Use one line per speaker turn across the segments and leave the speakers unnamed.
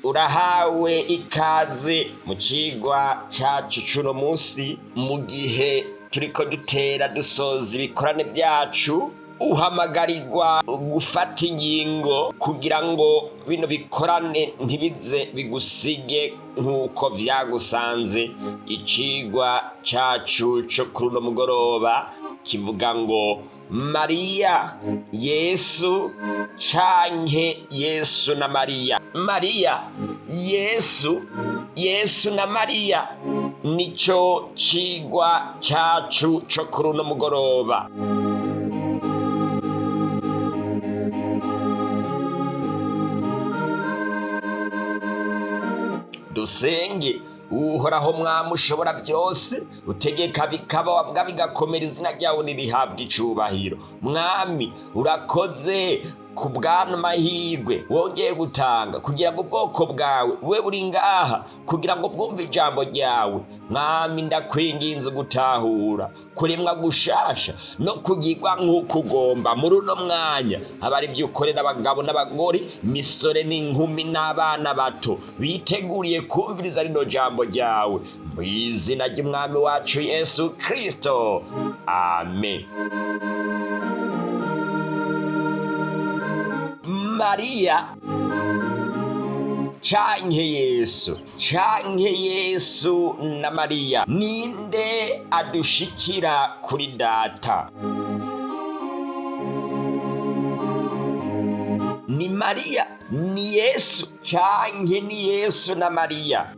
urahawe ikaze mu cigwa cacu cuno musi, mu gihe turiko dutera dusoza ibikorane vyacu. Uhamagarirwa gufata ingingo kugira ngo bino bikorane ntibize bigusige nk'uko vyagusanze. Icigwa cacu co kuri uno mugoroba kivuga ngo Mariya, Yesu canke Yesu na Mariya. Mariya, Yesu, Yesu na Mariya, nico cigwa cacu co kuri uno mugoroba. Dusenge. Uhoraho Mwami ushobora byose, utegeka bikaba, wavuga bigakomera, izina ryawe nirihabwa icubahiro. Mwami urakoze ku bwana mahirwe wongeye gutanga kugira ngo ubwoko bwawe bube buri ngaha kugira ngo bwumve ijambo ryawe. Mwami ndakwinginze gutahura kuremwa gushasha no kugirwa nk'uko ugomba muri uno mwanya. Abari byukorera abagabo n'abagore, misore n'inkumi n'abana bato biteguriye kumviriza rino jambo ryawe mu izina ry'umwami wacu Yesu Kristo, amen. Mariya canke Yesu, canke Yesu na Mariya, ninde adushikira kuri data? Ni Mariya, ni Yesu canke ni Yesu na Mariya?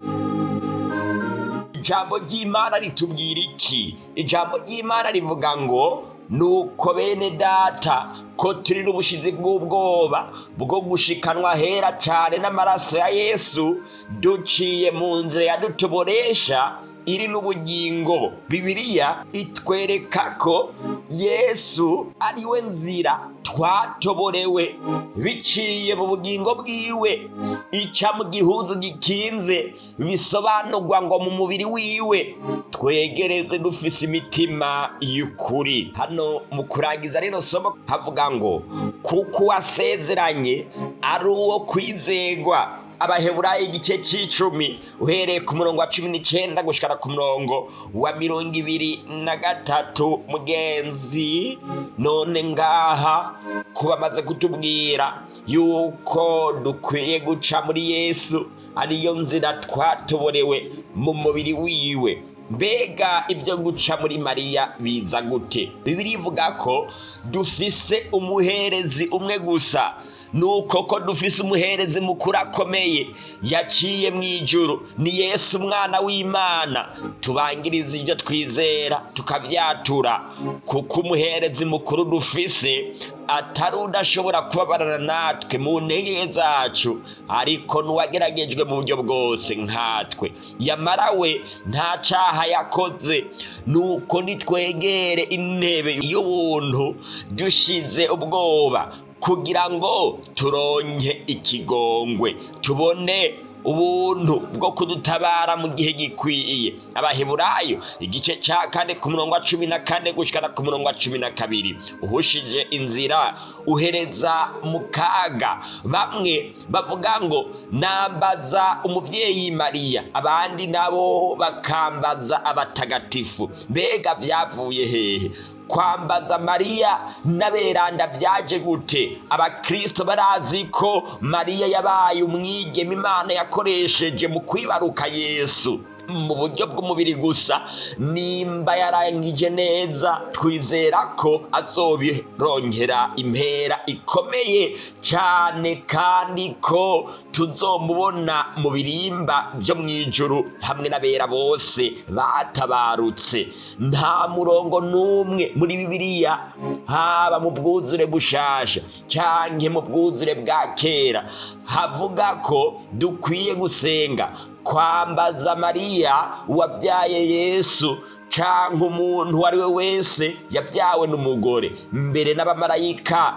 Ijambo ry'Imana ritubwira iki? Ijambo ry'Imana rivuga ngo nuko bene data ko turi n'ubushizi bw'ubwoba bwo gushikanwa hera cyane n'amaraso ya Yesu, duciye mu nzira yadutoboresha iri n'ubugingo. Bibiliya itwereka ko Yesu ari we nzira twatoborewe biciye mu bugingo bwiwe, ica mu gihuzu gikinze, bisobanurwa ngo mu mubiri wiwe twegereze dufise imitima y'ukuri. Hano mu kurangiza rino somo havuga ngo kuko wasezeranye ari uwo kwizegwa. Abaheburayo igice c'icumi uhereye ku murongo wa 19 gushikana ku murongo wa 23. Mugenzi, none ngaha kuba amaze kutubwira yuko dukwiye guca muri Yesu, ariyo nzira twatoborewe mu mubiri wiwe. Mbega ibyo guca muri Mariya biza gute? Bibiliya ivuga ko dufise umuherezi umwe gusa, nuko ko dufise umuherezi mukuru akomeye yaciye mu ijuru, ni Yesu umwana w'Imana. Tubangiriza ibyo twizera tukavyatura, kuko umuherezi mukuru dufise atari udashobora kubabarana natwe mu ntege zacu, ariko n'uwageragejwe mu buryo bwose nkatwe, yamara we nta caha yakoze. Nuko nitwegere intebe y'ubuntu dushize ubwoba kugira ngo turonke ikigongwe, tubone ubuntu bwo kudutabara mu gihe gikwiye. Abaheburayo igice ca 4 ku murongo wa 14 gushikana ku murongo wa 12. Uhushije inzira uhereza mu kaga. Bamwe bavuga ngo nambaza umuvyeyi Mariya, abandi nabo bakambaza abatagatifu. Mbega vyavuye hehe? Kwambaza Mariya n'aberanda vyaje gute? Abakristo barazi ko Mariya yabaye umwigeme Imana yakoresheje mu kwibaruka Yesu mu buryo bw'umubiri gusa. Nimba yarangije neza, twizera ko azobironkera impera ikomeye cyane, kandi ko tuzomubona mu birimba byo mw'ijuru hamwe n'abera bose batabarutse. Nta murongo n'umwe muri Bibiliya, haba mu bwuzure bushasha canke mu bwuzure bwa kera, havuga ko dukwiye gusenga kwambaza Mariya wabyaye Yesu, canke umuntu uwo ari we wese yabyawe n'umugore. Mbere n'abamarayika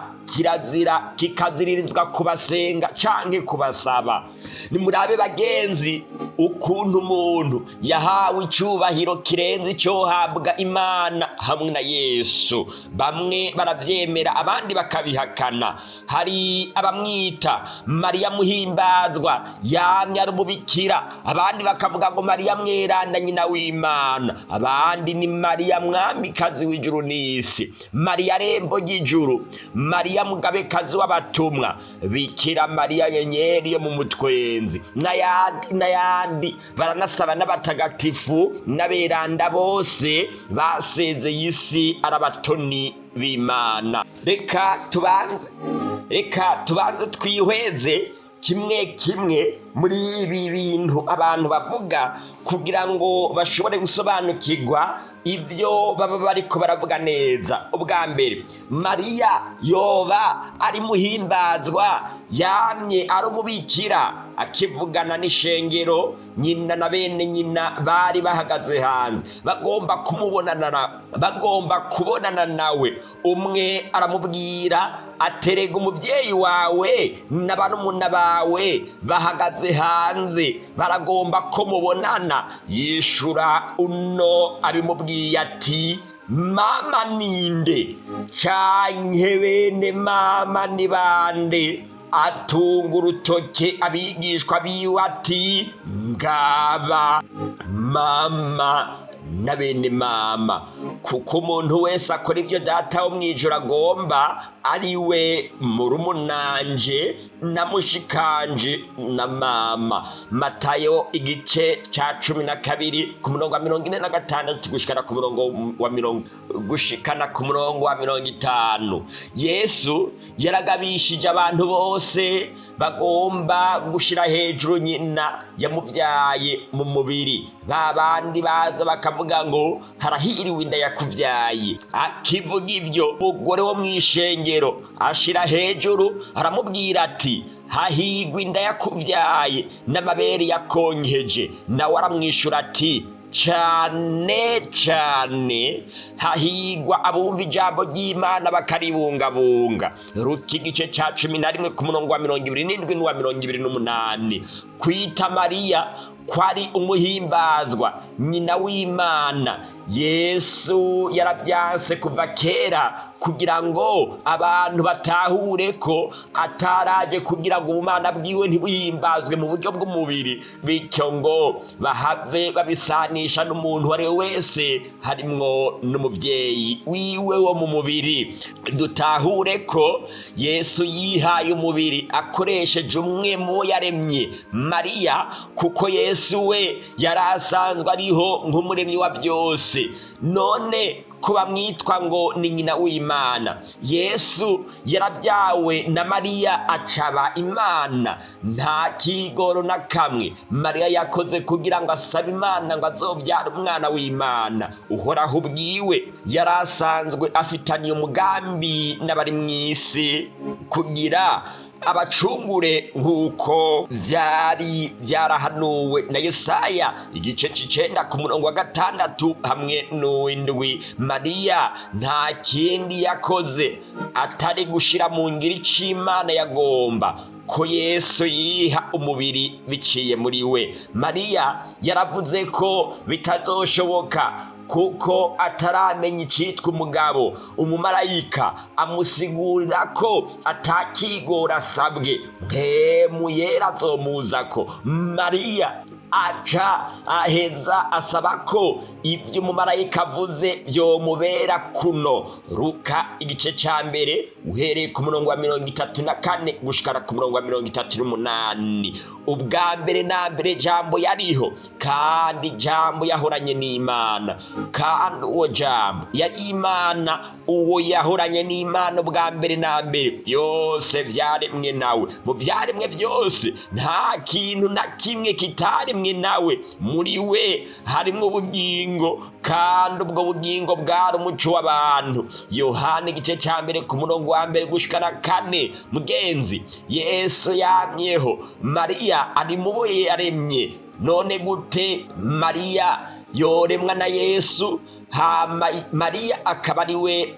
kikaziririzwa kubasenga canke kubasaba. Nimurabe bagenzi, ukuntu umuntu yahawe icubahiro kirenze icyo habwa Imana hamwe na Yesu. Bamwe baravyemera abandi bakabihakana. Hari abamwita Mariya muhimbazwa, yamye ari umubikira, abandi bakavuga ngo Mariya mweranda nyina w'Imana, abandi ni Mariya mwamikazi w'ijuru n'isi, Mariya rembo ry'ijuru, Mariya mugabekazi w'abatumwa, Bikira Mariya nyenyeri yo mu mutwenzi, n'ayandi baranasaba n'abatagatifu n'aberanda bose basezeye isi arabatoni b'Imana. Reka tubanze twihweze kimwe kimwe muri ibi bintu abantu bavuga kugira ngo bashobore gusobanukirwa ibyo baba bariko baravuga neza. Ubwa mbere, Mariya yoba ari muhimbazwa, yamye ari umubikira, akivugana n'ishengero, nyina na bene nyina bari bahagaze hanze bagomba kubonana nawe. Umwe aramubwira aterega umuvyeyi wawe n'abarumuna bawe bahagaze hanze baragomba ko mubonana. Yishura uno abimubwiye ati, mama ninde canke bene mama ni bande? Atunga urutoke abigishwa biwe ati, ngaba mama na bene mama. Kuko umuntu wese akora ibyo Data wo mw'ijuru agomba, ari we murumunanje na mushikanje na mama. Matayo igice ca 12 ku murongo wa 46 gushikana ku murongo wa 50. Yesu yaragabishije abantu bose bagomba gushira hejuru nyina yamuvyaye mu mubiri. Babandi baza bakavuga ngo harahiriwe inda yakuvyaye. Akivuga ivyo, umugore wo mw'ishengero ashira hejuru aramubwira ati, hahigwa inda yakuvyaye n'amabere yakonkeje. Nawe aramwishura ati, cane cane hahigwa abumva ijambo ry'Imana bakaribungabunga. Ruka igice ca 11 ku murongo wa 27 n'uwa 28. Kwita Mariya kwari umuhimbazwa, nyina w'Imana. Yesu yarabyanse kuva kera kugira ngo abantu batahure ko ataraje kugira ngo ubumana bwiwe ntibuhimbazwe mu buryo bw'umubiri, bityo ngo bahave babisanisha n'umuntu wari wese, harimwo n'umuvyeyi wiwe wo mu mubiri. Dutahure ko Yesu yihaye umubiri akoresheje umwe mu yaremye, Mariya, kuko Yesu we yari asanzwe ariho nk'umuremyi wa byose. None ko bamwitwa ngo ni nyina w'Imana, Yesu yarabyawe na Mariya acaba Imana. Nta kigoro na kamwe Mariya yakoze kugira ngo asabe Imana ngo azobyara umwana w'Imana. Uhoraho ubwiwe yari asanzwe afitaniye umugambi n'abari mw'isi kugira abacungure nk'uko vyari vyarahanuwe na Yesaya igice c'9 ku murongo wa 6 hamwe n'uw'indwi. Mariya nta kindi yakoze atari gushira mu ngiro ico Imana yagomba, ko Yesu yiha umubiri biciye muri we. Mariya yaravuze ko bitazoshoboka kuko ataramenya icitwa umugabo. Umumarayika amusigurira ko atakigora asabwe, mpemu yera azomuzako. Mariya aca aheza asaba ko ivyo umumarayika avuze vyomubera kuno. Ruka igice ca 1 uhereye ku murongo wa 34 gushikana ku murongo wa 38. Ubwa mbere na mbere jambo yariho, kandi jambo yahoranye n'Imana, kandi uwo jambo yari Imana. Uwo yahoranye n'Imana ubwa mbere na mbere, byose vyaremwe nawe. Mu vyaremwe byose nta kintu na kimwe kitaremwe nawe. Muri we harimwo ubugingo, kandi ubwo bugingo bwari umuco w'abantu. Yohana igice ca 1 ku murongo wa 1 gushikana 4. Mugenzi, Yesu yamyeho, Mariya ari mu bo yaremye. None gute Mariya yoremwa na Yesu, hama Mariya akaba ari we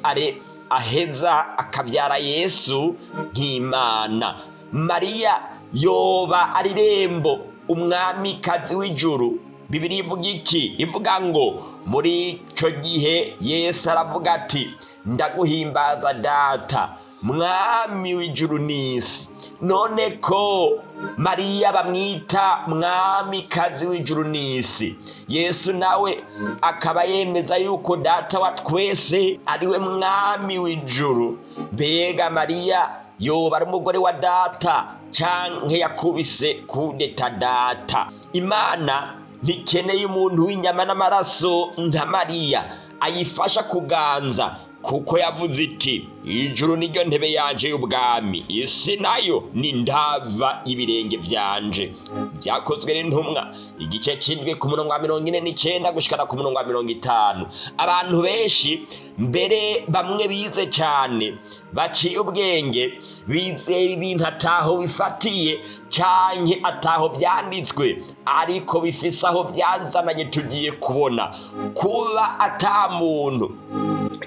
aheza akabyara Yesu nk'Imana? Mariya yoba ari irembo umwamikazi w'ijuru. Bibiliya ivuga iki? Ivuga ngo muri icyo gihe Yesu aravuga ati ndaguhimbaza data mwami w'ijuru n'isi. None ko Mariya bamwita mwamikazi w'ijuru n'isi, Yesu nawe akaba yemeza yuko data wa twese ariwe mwami w'ijuru. Mbega Mariya yoba ari umugore wa data canke yakubise kudeta data? Imana ntikeneye umuntu w'inyama n'amaraso nka Mariya ayifasha kuganza, kuko yavuze iti ijuru niryo ntebe yanje y'ubwami, isi nayo ni ndava y'ibirenge vyanje. Vyakozwe n'intumwa igice c'indwi ku murongo wa 49 gushikana ku murongo wa 50. Abantu benshi mbere bamwe bize cyane baciye ubwenge bizera ibintu ataho bifatiye canke ataho vyanditswe, ariko bifise aho vyazananye. Tugiye kubona kuba ata muntu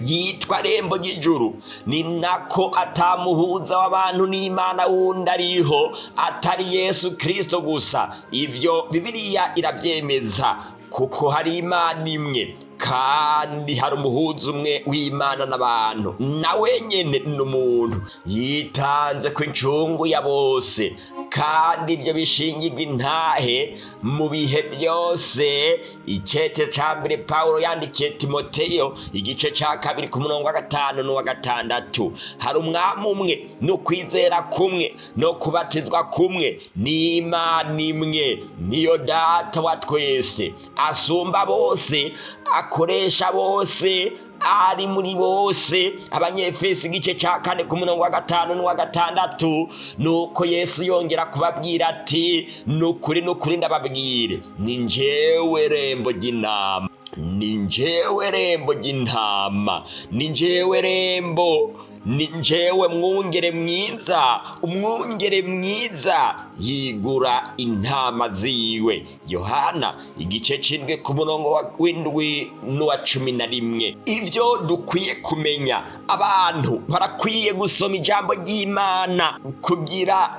yitwa rembo ry'ijuru, ni nako atamuhuza w'abantu n'Imana wundi ariho atari Yesu Kristo gusa. Ivyo Bibiliya iravyemeza, kuko hari Imana imwe kandi hari umuhuza umwe w'Imana n'abantu, na wenyene n'umuntu yitanze ku incungu ya bose, kandi ibyo bishingirwa intahe mu bihe byose. Icete ca mbere Pawulo yandikiye Timoteyo igice ca 2 ku murongo wa 5 n'uwa 6. Hari umwami umwe no kwizera kumwe no kubatizwa kumwe n'Imana imwe, niyo data wa twese, asumba bose, akoresha bose, ari muri bose. Abanyefesi igice ca 4 ku murongo wa 5 n'uwa 6. Nuko Yesu yongera kubabwira ati nukuri nukuri ndababwire, ni njyewe rembo ry'intama, ni njyewe rembo ry'intama, ni njyewe rembo, ni njyewe mwungere mwiza. Umwungere mwiza yigura intama ziwe. Yohana igice c'indwi ku murongo wa 7 n'uwa 11. Ivyo dukwiye kumenya. Abantu barakwiye gusoma ijambo ry'Imana kugira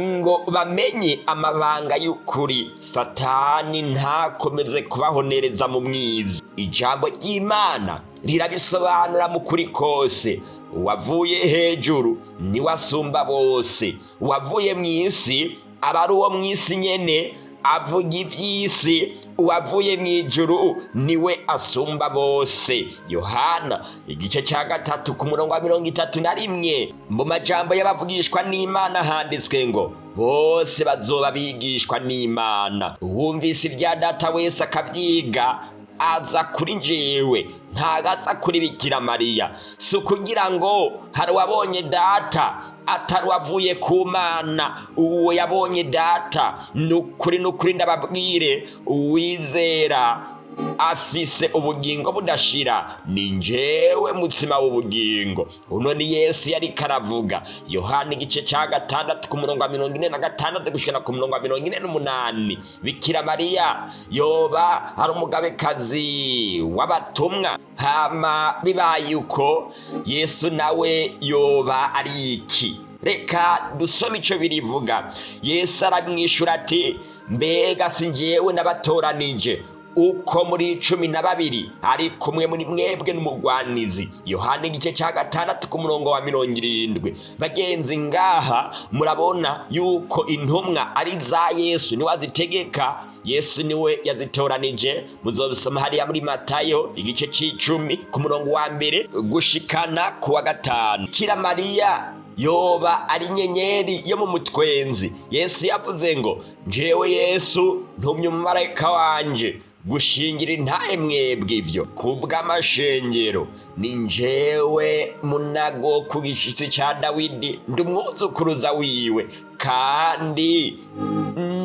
ngo bamenye amabanga y'ukuri. Satani ntakomeze kubahonereza mu mwiza. Ijambo ry'Imana rirabisobanura mu kuri kose. Uwavuye hejuru ni wasumba bose, uwavuye mw'isi aba ari uwo mw'isi nyene avuga ivy'isi, uwavuye mw'ijuru niwe asumba bose. Yohana igice ca 3 ku murongo wa 31. Mu majambo y'abavugishwa n'Imana handitswe ngo bose bazoba bigishwa n'Imana. Uwumvise ibya data wese akavyiga aza kuri njyewe, ntagaza kuri Bikira Mariya. Si ukugira ngo hari uwabonye data atari wavuye ku Mana, uwo yabonye data. Nukuri nukuri ndababwire, uwizera afise ubugingo budashira, ni njyewe mutsima w'ubugingo. Uno ni Yesu yariko aravuga. Yohana igice ca 6 ku murongo wa 46 gushika ku murongo wa 48. Bikira Mariya yoba ari umugabekazi w'abatumwa, hama bibaye uko Yesu nawe yoba ari iki? Reka dusome ico birivuga. Yesu aramwishura ati mbega si njyewe nabatoranije uko muri 12 ari kumwe muri mwebwe n'umugwanizi. Yohana igice ca 6 ku murongo wa 70. Bagenzi, ngaha murabona yuko intumwa ari za Yesu, niwe azitegeka. Yesu niwe yazitoranije. Muzobisoma hariya muri Matayo igice c'10 ku murongo wa 1 gushikana ku wa 5. Bikira Mariya yoba ari inyenyeri yo mu mutwenzi. Yesu yavuze ngo njyewe Yesu ntumye umumarayika wanje gushingira intahe mwebwe ivyo kubw'amashengero. Ni njyewe munago ku gishitsi ca Dawidi, ndi umwuzukuruza wiwe, kandi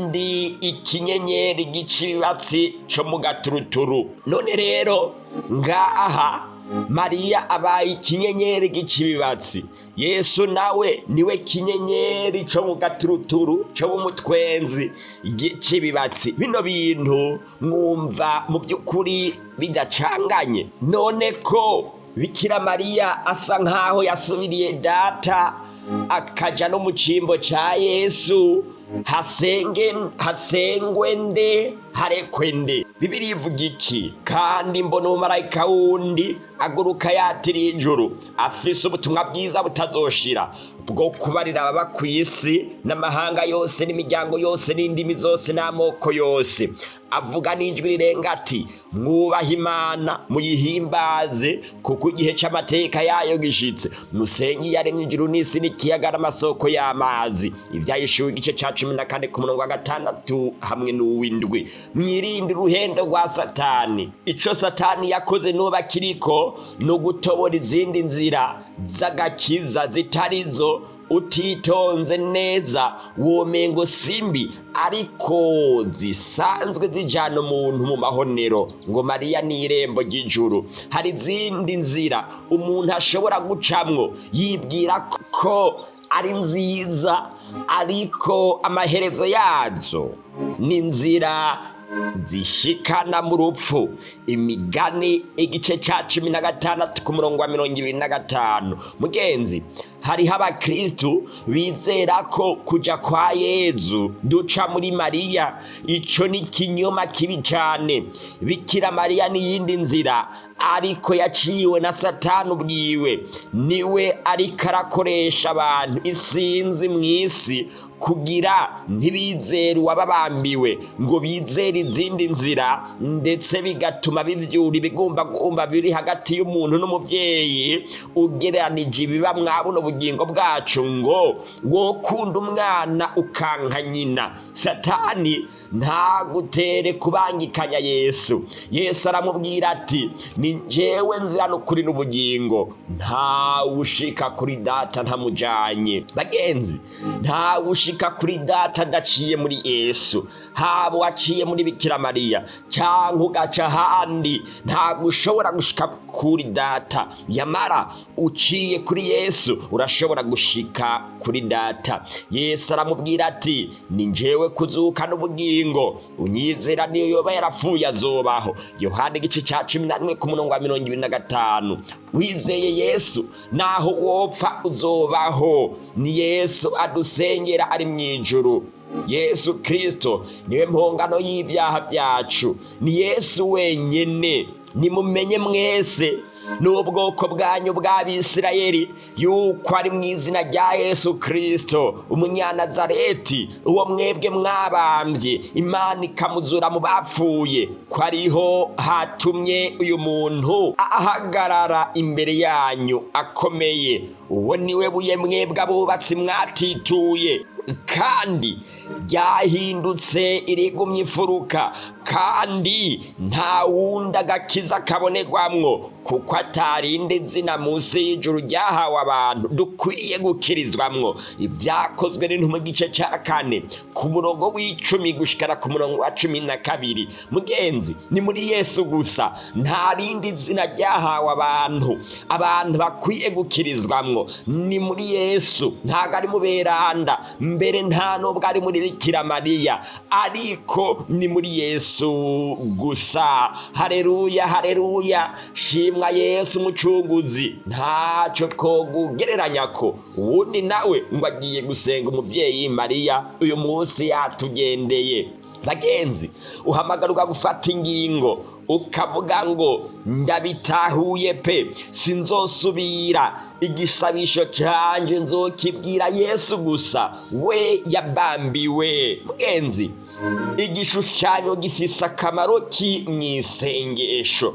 ndi ikinyenyeri gicibatsi co mu gaturuturu. None rero ngaha Mariya abaye ikinyenyeri gicibibatsi, Yesu nawe niwe kinyenyeri co mu gaturuturu co mu mutwenzi gicibibatsi. Bino bintu mwumva mu by'ukuri bidacanganye. None ko Bikira Mariya asa nkaho yasubiriye data akaja no mu cimbo ca Yesu, hasengwe nde harekwe nde. Bibiliya ivuga iki? kandi mbona umumarayika wundi aguruka yatiriye ijuru, afise ubutumwa bwiza butazoshira bwo kubarira ababa ku isi n'amahanga yose n'imiryango yose n'indimi zose n'amoko yose, avuga n'ijwi rirenga ati mwubahe Imana muyihimbaze, kuko igihe c'amateka yayo gishitse. musenye iyaremye ijuru n'isi n'ikiyaga n'amasoko y'amazi. Ivyahishuriwe igice ca 14 ku murongo wa 6 hamwe n'uw'indwi. mwirinde uruhendo rwa Satani. Ico Satani yakoze nuba kiriko no gutobora izindi nzira z'agakiza zitarizo, utitonze neza womengo simbi, ariko zisanzwe zijana umuntu mu mahonero. ngo Mariya ni irembo ry'ijuru. hari izindi nzira umuntu ashobora gucamwo yibwira ko ari nziza, ariko amaherezo yazo ni nzira zishikana mu rupfu. Imigani igice ca 16 ku murongo wa 25. mugenzi, hariho abakristu bizera ko kuja kwa Yezu duca muri Mariya. ico ni kinyoma kibi cane. Bikira Mariya ni yindi nzira, ariko yaciwe na Satani ubwiwe. niwe ariko arakoresha abantu isinzi mw'isi kugira ntibizere uwababambiwe, ngo bizere izindi nzira, ndetse bigatuma bivyura ibigumbagumba biri hagati y'umuntu n'umuvyeyi. ugereranije ibiba mwabuno bugingo bwacu, ngo wokunda umwana ukanka nyina. Satani ntagutere kubangikanya Yesu. Yesu aramubwira ati ni jewe nzira n'ukuri n'ubugingo, ntawushika kuri data ntamujanye. bagenzi, ntawushika kuri data adaciye muri Yesu. haba waciye muri Bikira Mariya canke ugaca ahandi, ntabwo ushobora gushika kuri data. yamara uciye kuri Yesu urashobora gushika kuri data. Yesu aramubwira ati ni jewe kuzuka n'ubugingo, unyizera niyo yoba yarapfuye azobaho. Yohana igice ca 11 ku murongo wa 25. wizeye Yesu naho wopfa uzobaho. ni Yesu adusengera ari mw'ijuru. Yesu Kristo niwe mpongano y'ivyaha vyacu. ni Yesu wenyene. nimumenye mwese n'ubwoko bwanyu bw'Abisirayeli yuko ari mw'izina rya Yesu Kristo umunyanazareti, uwo mwebwe mwabambye Imana ikamuzura mu bapfuye, ko ariho hatumye uyu muntu ahagarara imbere yanyu akomeye. uwo niwe buye mwebwe abubatsi mwatituye, kandi ryahindutse irigumye ifuruka, kandi nta wundi agakiza kabonerwamwo, kuko atarinde zina munsi y'ijuru ryahawe abantu dukwiye gukirizwamwo. Ibyakozwe n'intumwa igice ca 4 ku murongo w'10 gushikana ku murongo wa 12. mugenzi, ni muri Yesu gusa, nta rindi zina ryahawe abantu bakwiye gukirizwamwo. ni muri Yesu, ntago ari mu beranda, mbere nta nubwo ari muri Bikira Mariya, ariko ni muri Yesu gusa. Haleluya, haleluya. shimwa Yesu umucunguzi. ntaco twogugereranya ko uwundi nawe ngo agiye gusenga umuvyeyi Mariya uyu munsi yatugendeye. bagenzi, uhamagaruka gufata ingingo ukavuga ngo ndabitahuye pe, sinzosubira. igisabisho canje nzokibwira Yesu gusa, we yabambiwe. mugenzi, igishushanyo gifise akamaro ki mw'isengesho?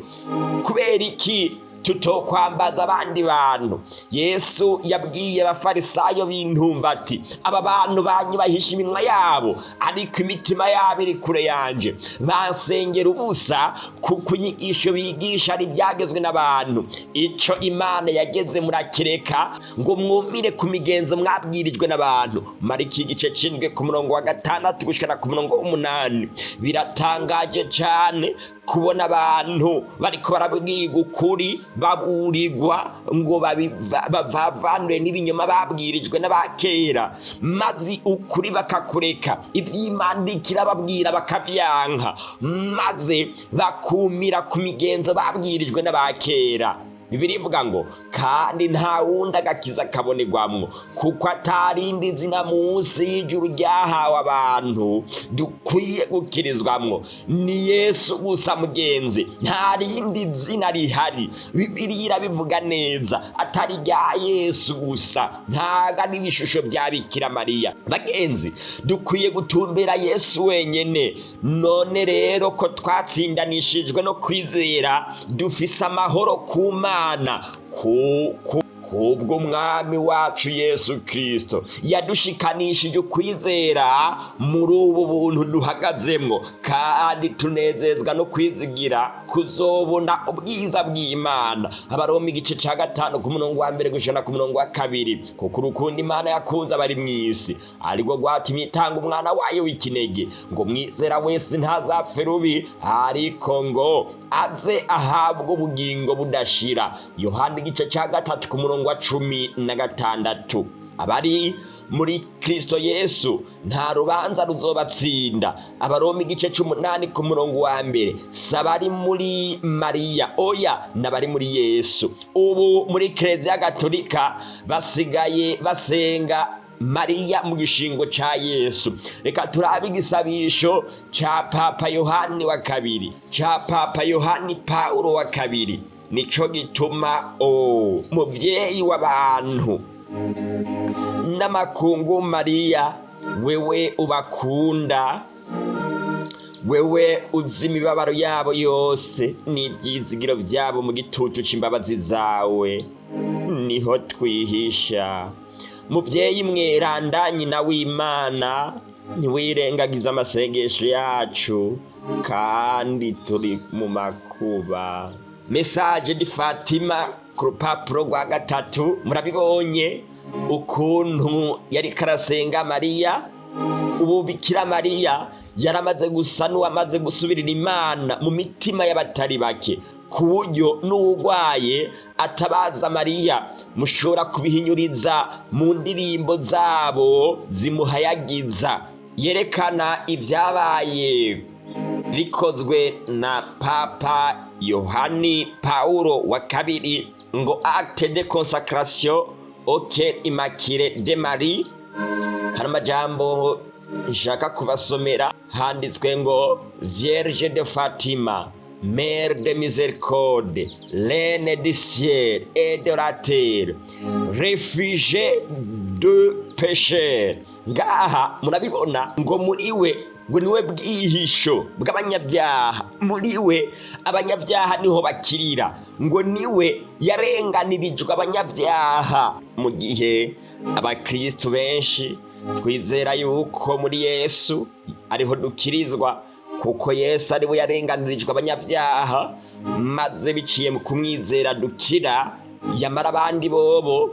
kubera iki tutokwambaza abandi bantu? Yesu yabwiye abafarisayo b'intumva ati aba bantu banyubahisha iminwa yabo, ariko imitima yabo iri kure yanje. bansengera ubusa, kuko inyigisho bigisha ari ibyagezwe n'abantu. ico Imana yageze murakireka ngo mwumvire ku migenzo mwabwirijwe n'abantu. Mariko igice 7 ku murongo wa 6 gushikana ku murongo wa 8. biratangaje cane kubona abantu bariko barabwiga ukuri baburirwa ngo bavanure n'ibinyoma babwirijwe n'abakera, maze ukuri bakakureka. ivy'Imana babwira bakavyanka, maze bakumira ku migenzo babwirijwe n'abakera. Bibiliya ivuga ngo kandi nta wundi agakiza kabonerwamwo kuko atarindi zina munsi y'ijuru ryahawe abantu dukwiye gukirizwamwo ni Yesu gusa mugenzi, nta rindi zina rihari. Bibiliya irabivuga neza, atari rya Yesu gusa, ntago ari ibishusho bya Bikira Mariya. Bagenzi, dukwiye gutumbera Yesu wenyene. None rero ko twatsindanishijwe no kwizera, dufise amahoro ku Mana kubwo Umwami wacu Yesu Kristo yadushikanishije ukwizera muri ubu buntu duhagazemwo, kandi tunezezwa no kwizigira kuzobona ubwiza bw'Imana. Abaroma igice ca 5 ku murongo wa 1 gushana ku murongo wa 2, kuko urukundo Imana yakunze abari mw'isi ariko rwatumye itanga umwana wayo w'ikinege, ngo mwizera wese ntazapfe rubi, ariko ngo aze ahabwe ubugingo budashira. Yohana igice ca 3 ku murongo wa 16. Abari muri Kristo Yesu nta rubanza ruzobatsinda. Abaroma igice c'8 ku murongo wa 1. Sabari muri Mariya, oya, nabari muri Yesu. Ubu muri Kiliziya Gatolika basigaye basenga Mariya mu gishingo ca Yesu. Reka turabe igisabisho ca Papa Yohani wa kabiri, ca Papa Yohani Paulo wa kabiri. Nico gituma muvyeyi w'abantu n'amakungu Mariya, wewe ubakunda, wewe uzi imibabaro yabo yose n'ivyizigiro vyabo mu gitutu c'imbabazi zawe niho twihisha. Muvyeyi mweranda, nyina w'Imana, ntiwirengagiza amasengesho yacu kandi turi mu makuba. Message di Fatima ku rupapuro rwa 3 murabibonye ukuntu yari karasenga Mariya. Ubu Bikira Mariya yaramaze gusa n'uwamaze gusubirira Imana mu mitima y'abatari bake, ku buryo n'uwugwaye atabaza Mariya. Mushobora kubihinyuriza mu ndirimbo zabo zimuhayagiza, yerekana ibyabaye rikozwe na Papa Yohani Paulo wa kabiri, ngo acte de consacration au cœur immaculé de Marie. Hari amajambo nshaka kubasomera, handitswe ngo Vierge de Fatima, Mère de miséricorde, Reine du ciel et de la terre, réfugiée de pécheurs. Ngaha murabibona ngo muriwe, ngo niwe bwihisho bw'abanyabyaha, muriwe abanyabyaha niho bakirira, ngo niwe yarenganirijwe abanyabyaha. Mu gihe abakristo benshi twizera yuko muri Yesu ariho dukirizwa, kuko Yesu ariwe yarenganirijwe abanyabyaha, maze biciye mu kumwizera dukira. Yamara abandi bobo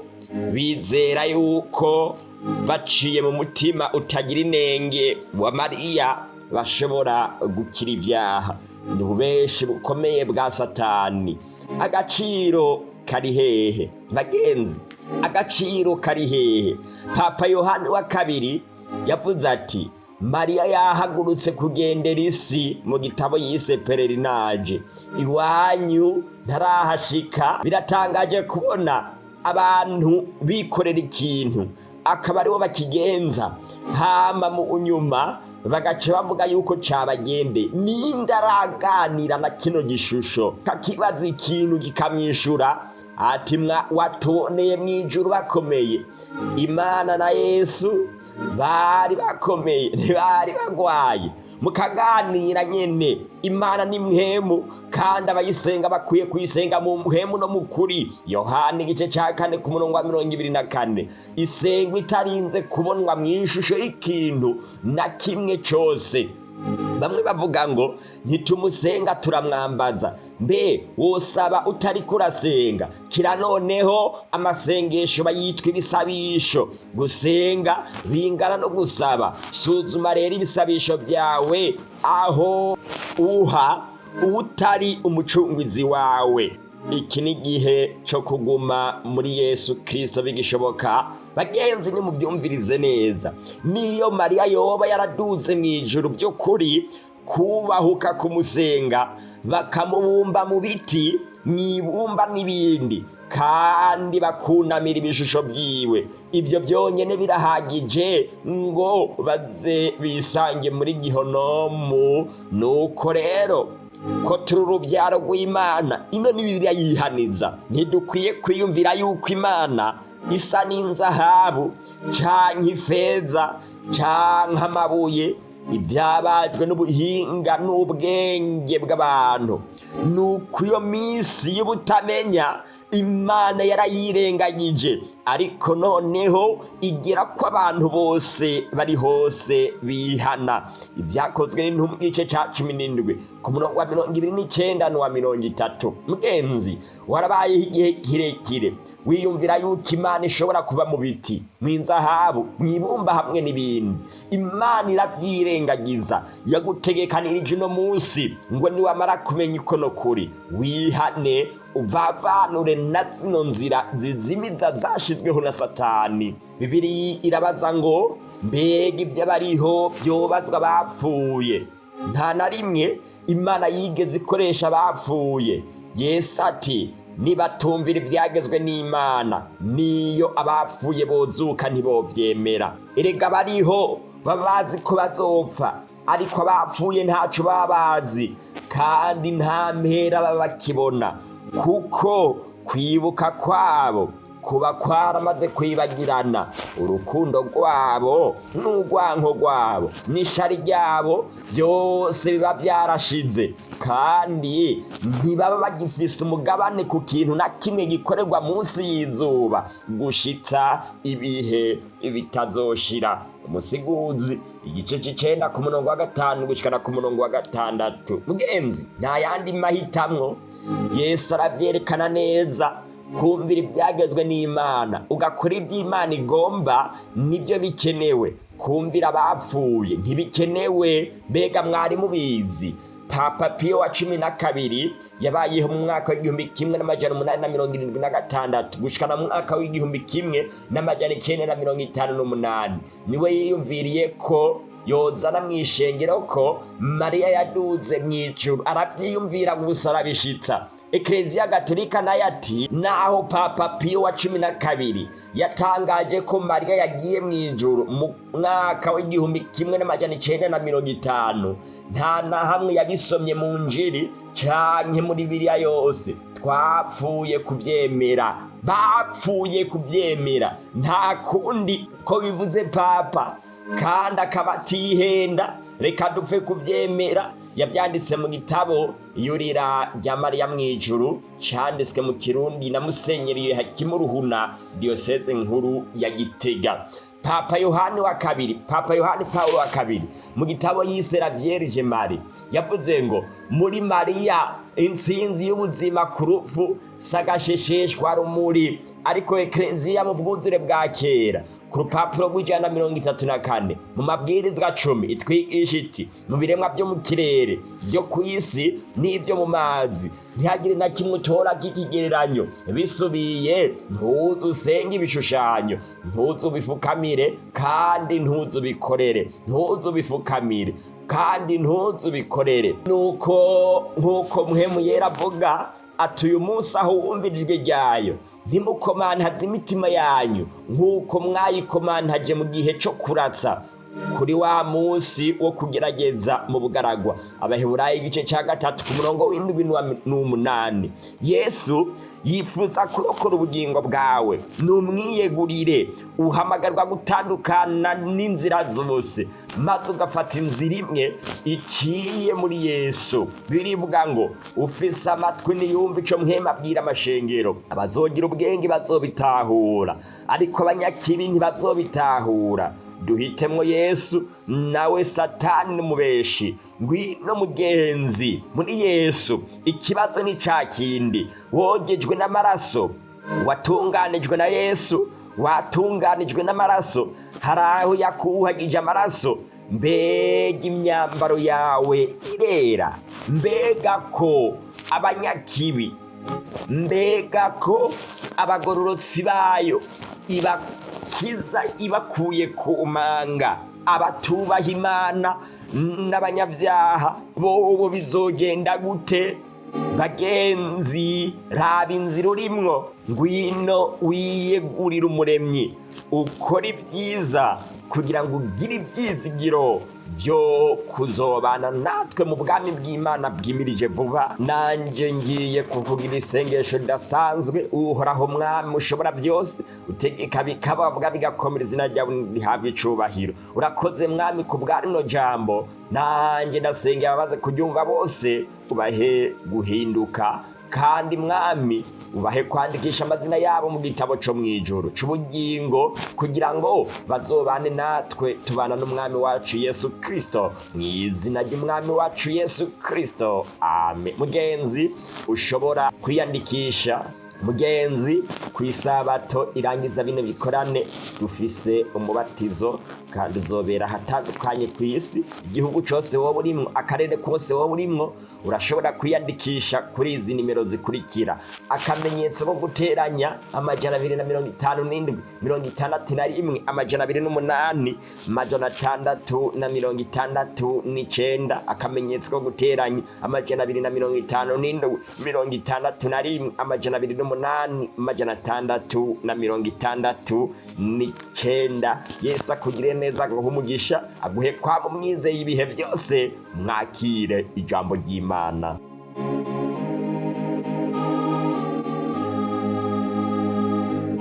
bizera yuko baciye mu mutima utagira inenge wa Mariya bashobora gukira ibyaha. Ni ububeshi bukomeye bwa Satani. Agaciro kari hehe bagenzi? Agaciro kari hehe? Papa Yohani wa kabiri yavuze ati Mariya yahagurutse kugendera isi mu gitabo yise Pelerinage. Iwanyu ntarahashika. Biratangaje kubona abantu bikorera ikintu akaba aribo bakigenza, hama mu nyuma bagaca bavuga yuko cabagende. Ninde araganira na kino gishusho kakibaza ikintu kikamwishura ati watuboneye mw'ijuru bakomeye? Imana na Yesu bari bakomeye, ntibari bagwaye. Mukaganira nyene. Imana ni mpwemu, kandi abayisenga bakwiye kuyisenga mu mpwemu no mu kuri. Yohana igice ca 4 ku murongo wa 24. Isengwa itarinze kubonwa mw'ishusho y'ikintu na kimwe cose. Bamwe bavuga ngo ntitumusenga turamwambaza. Mbe wosaba utari kurasenga? Kira noneho amasengesho bayitwa ibisabisho. Gusenga bingana no gusaba. Suzuma rero ibisabisho byawe aho uha utari umucunguzi wawe. Iki ni gihe cyo kuguma muri Yesu Kristo bigishoboka. Bagenzi, ni mubyumvirize neza. Niyo Mariya yoba yaraduze mw'ijuru by'ukuri, kubahuka kumusenga bakamubumba mu biti mwibumba n'ibindi, kandi bakunamira ibishusho byiwe. Ibyo byonyine birahagije ngo baze bisange muri gihonomu. Nuko rero ko turi urubyaro rw'Imana, ino ni Bibiliya yihaniza. Ntidukwiye kwiyumvira yuko Imana isa n'inzahabu canke ifeza canke amabuye, ibyabajwe n'ubuhinga n'ubwenge bw'abantu. Nuko iyo minsi y'ubutamenya Imana yarayirengagije, ariko noneho igera ko abantu bose bari hose bihana. Ibyakozwe n'intumwa igice ca 17 ku murongo wa 29 n'uwa 30. Mugenzi, warabayeho igihe kirekire wiyumvira yuko Imana ishobora kuba mu biti, mw'inzahabu, mw'ibumba hamwe n'ibindi. Imana iravyirengagiza. Yagutegekanirije uno munsi ngo niwamara kumenya uko no kuri wihane, uvavanure na zino nzira zizimiza zashizweho na Satani. Bibiliya irabaza ngo mbega ibyo bariho byobazwa abapfuye. Nta na rimwe Imana yigeze ikoresha abapfuye. Yesu ati nibatumvira ibyagezwe n'Imana, niyo abapfuye bozuka ntibovyemera. Erega bariho babazi ko bazopfa, ariko abapfuye ntaco babazi, kandi nta mpera baba bakibona, kuko kwibuka kwabo kuba kwaramaze kwibagirana. Urukundo rwabo n'urwanko rwabo n'ishari ryabo byose biba byarashize, kandi ntibaba bagifise umugabane ku kintu na kimwe gikorerwa munsi y'izuba gushitsa ibihe bitazoshira. Umusiguzi igice c'9 ku murongo wa 5 gushikana ku murongo wa 6. Mugenzi, nta yandi mahitamwo. Yesu aravyerekana neza. Kumvira ibyagezwe n'Imana, ugakora iby'Imana igomba, nibyo bikenewe. Kumvira abapfuye ntibikenewe. Mbega mwari mubizi Papa Pio wa 12 yabayeho mu mwaka w'1876 gushikana mu mwaka w'1958. Niwe yiyumviriye ko yozana mw'ishengero ko Mariya yaduze mw'ijuru. Aravyiyumvira gusa arabishitsa. Eklezia Gatolika nayo ati naho Papa Pio wa 12 yatangaje ko Mariya yagiye mw'ijuru mu mwaka w'1950, nta na hamwe yabisomye mu Njiri canke muri Bibiliya yose. Twapfuye kuvyemera, bapfuye kuvyemera. Nta kundi ko bivuze Papa, kandi akaba atihenda. Reka dupfe kuvyemera. Yabyanditse mu gitabo Yurira rya Mariya mw'ijuru, canditswe mu Kirundi na Musenyeri Hakimuruhuna, Diocese nkuru ya Gitega. Papa Yohani Paulo wa kabiri mu gitabo yise La Vierge Marie yavuze ngo muri Mariya intsinzi y'ubuzima ku rupfu sagashesheshwa rumuri. Ariko Eklezia mu bwuzure bwa kera ku rupapuro rw'134 mu mabwirizwa 10 itwigisha iti mu biremwa byo mu kirere, byo ku isi n'ibyo mu mazi ntihagire na kimwe utora k'ikigereranyo. Bisubiye, ntuzu usenge ibishushanyo, ntuzu bifukamire kandi ntuzu bikorere, ntuzu bifukamire kandi ntuzu bikorere. Nuko nkuko Mpwemu Yera avuga ati uyu munsi aho wumvirijwe ryayo ntimukomantaze imitima yanyu nk'uko mwayikomantaje mu gihe cyo kuratsa kuri wa munsi wo kugerageza mu bugaragwa. Abaheburayo igice ca 3 ku murongo w'7 n'umunani. Yesu yifuza kurokora ubugingo bwawe. Numwiyegurire, uhamagarwa gutandukana n'inzira zose, maze ugafata inzira imwe iciye muri Yesu. Birivuga ngo ufise amatwi niyumva ico Mpwemu abwira amashengero. Abazogira ubwenge bazobitahura, ariko abanyakibi ntibazobitahura. Duhitemwo Yesu, nawe Satani n'umubeshi. Ngwino mugenzi muri Yesu. Ikibazo ni ca kindi, wogejwe n'amaraso, watunganijwe na Yesu, watunganijwe n'amaraso. Haraho yakuhagije amaraso. Mbega imyambaro yawe irera. Mbega ko abanyakibi, mbega ko abagororotsi bayo ibakiza ibakuye ku manga. Abatubaha Imana n'abanyabyaha bobo bizogenda gute? bagenzi, raba inzira urimwo, ngwino wiyegurire umuremyi, ukora ibyiza kugira ngo ugire ibyizigiro byo kuzobana natwe mu bwami bw'Imana bwimirije vuba. Nanjye ngiye kukugira isengesho ridasanzwe. Uhoraho Mwami ushobora byose, utegeka bikababwa bigakomera, izina ryawe rihabwa icubahiro. Urakoze Mwami ku bwa rino jambo, nanjye ndasengera abaze kuryumva bose, ubahe guhinduka, kandi Mwami ubahe kwandikisha amazina yabo mu gitabo cyo mw'ijuru c'ubugingo, kugira ngo bazobane natwe tubana n'umwami wacu Yesu Kristo, mu izina ry'umwami wacu Yesu Kristo, amen. Mugenzi, ushobora kwiyandikisha mugenzi ku isabato irangiza bino bikorane. Dufise umubatizo kandi uzobera ahatandukanye ku isi, igihugu cyose wowe urimwo, akarere kose wowe urimwo. Urashobora kwiyandikisha kuri izi nimero zikurikira: akamenyetso ko guteranya 257 61 208 669, akamenyetso ko guteranya 257 61 208 669. Yesu akugire neza, aguhe umugisha, aguhe kwaba umwizeye ibihe byose. Mwakire ijambo ry'Imana.